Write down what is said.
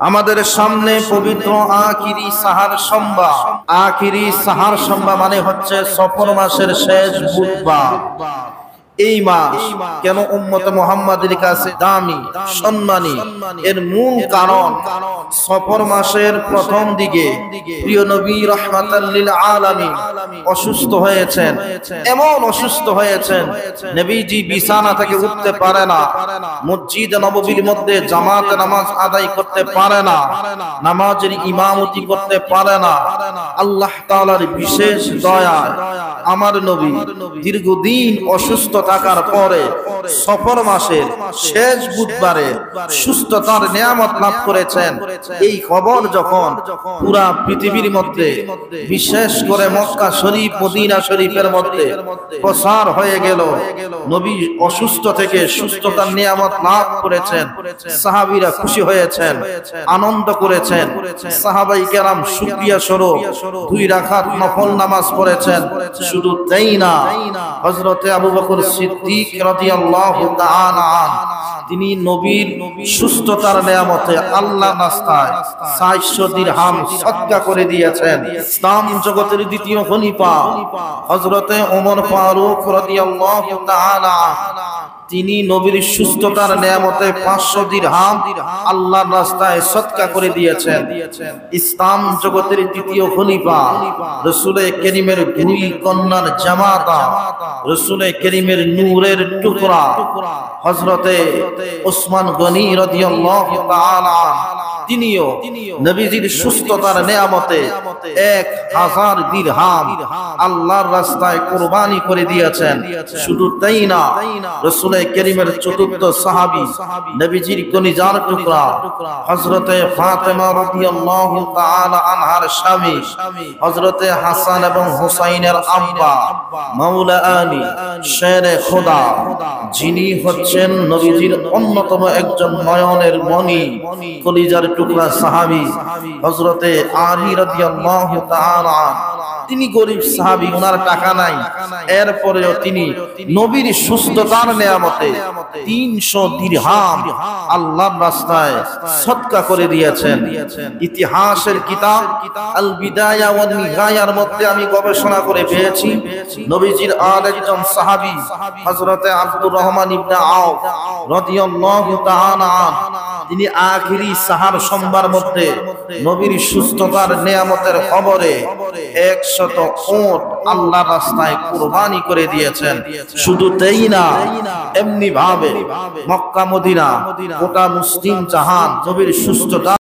আমাদের সামনে পবিত্র আখিরি সাহার সম্বা। আখিরি সাহার সম্বা মানে হচ্ছে সফর মাসের শেষ বুধবার। এই মাস কেন উম্মতে মুহাম্মাদের কাছে দামি, সম্মানী, এর মূল কারণ সফর মাসের প্রথম দিকে প্রিয় নবী রাহমাতাল লিল আলামিন অসুস্থ হয়েছেন। এমন অসুস্থ হয়েছেন নবীজি বিছানা থেকে উঠতে পারে না, মসজিদ নববীর মধ্যে জামাতে নামাজ আদায় করতে পারে না, নামাজের ইমামতি করতে পারে না। আল্লাহ তাআলার বিশেষ দয়ায় আমার নবী দীর্ঘদিন অসুস্থ থাকার পরে সফর মাসের শেষ বুধবারে সুস্থতার নিয়ামত লাভ করেছেন। এই খবর যখন পুরা পৃথিবীর মধ্যে, বিশেষ করে মক্কা শরীফ মদিনা শরীফের মধ্যে প্রসার হয়ে গেল, নবী অসুস্থ থেকে সুস্থতার নিয়ামত লাভ করেছেন, সাহাবীরা খুশি হয়েছেন, আনন্দ করেছেন। সাহাবায়ে কেরাম শুকরিয়া স্বরূপ 2 রাকাত নফল নামাজ পড়েছেন। শুধু তাই না, হযরতে আবু বকর সিদ্দিক রাদিয়াল্লাহু তাআলা তিনি নবীর সুস্থতার নিয়ামতে আল্লাহর রাস্তায় 400 দিরহাম সদকা করে দিয়েছেন। ইসলাম জগতের দ্বিতীয় খলিফা হযরতে ওমর ফারুক রাদিয়াল্লাহু তাআলা তিনি নবীর সুস্থতার নিয়ামতে 500 দিরহাম আল্লাহর রাস্তায় সদকা করে দিয়েছেন। ইসলাম জগতের দ্বিতীয় খলিফা রাসূল কারীমের দুই কন্যার জামাতা, রাসূল কারীমের নূরের টুকরা হযরতে ওসমান গনি রাদিয়াল্লাহু তাআলা তিনিও নবীজির সুস্থতার নিয়ামতে 1000 দিরহাম আল্লাহর রাস্তায় কুরবানি করে দিয়েছেন। শুধু তাই না, রাসূল কারীমের চতুর্থ সাহাবী নবীজির কলিজার টুকরা হযরতে ফাতেমা রাদিয়াল্লাহু তাআলা আনহার স্বামী হযরতে হাসান এবং হুসাইনের আব্বা মাওলা আলী শেরে খোদা, যিনি হচ্ছেন নবীজির অন্যতম একজন নয়নের মণি, কলিজার টুকরা সাহাবী হযরতে আলী রাদিয়াল্লাহু তাআলা। তিনি গরিব সাহাবী, ওনার টাকা নাই, এরপরেও তিনি নবীর সুস্থতার নিয়ামতে 300 দিরহাম আল্লাহর রাস্তায় সদকা করে দিয়েছেন। ইতিহাসের কিতাব আল বিদায়া ওয়ান নিহায়ার মধ্যে আমি গবেষণা করে পেয়েছি নবীজির আরেকজন সাহাবী হযরতে আব্দুর রহমান ইবনে আওফ রাদিয়াল্লাহু তাআলা তিনি আখিরি সাহার সম্বার মধ্যে নবীর সুস্থতার নিয়ামতের খবরে 100 উট আল্লাহর রাস্তায় কুরবানি করে দিয়েছেন। শুধু তাই না, এমনি ভাবে মক্কা মদিনা গোটা মুসলিম জাহান নবীর সুস্থতা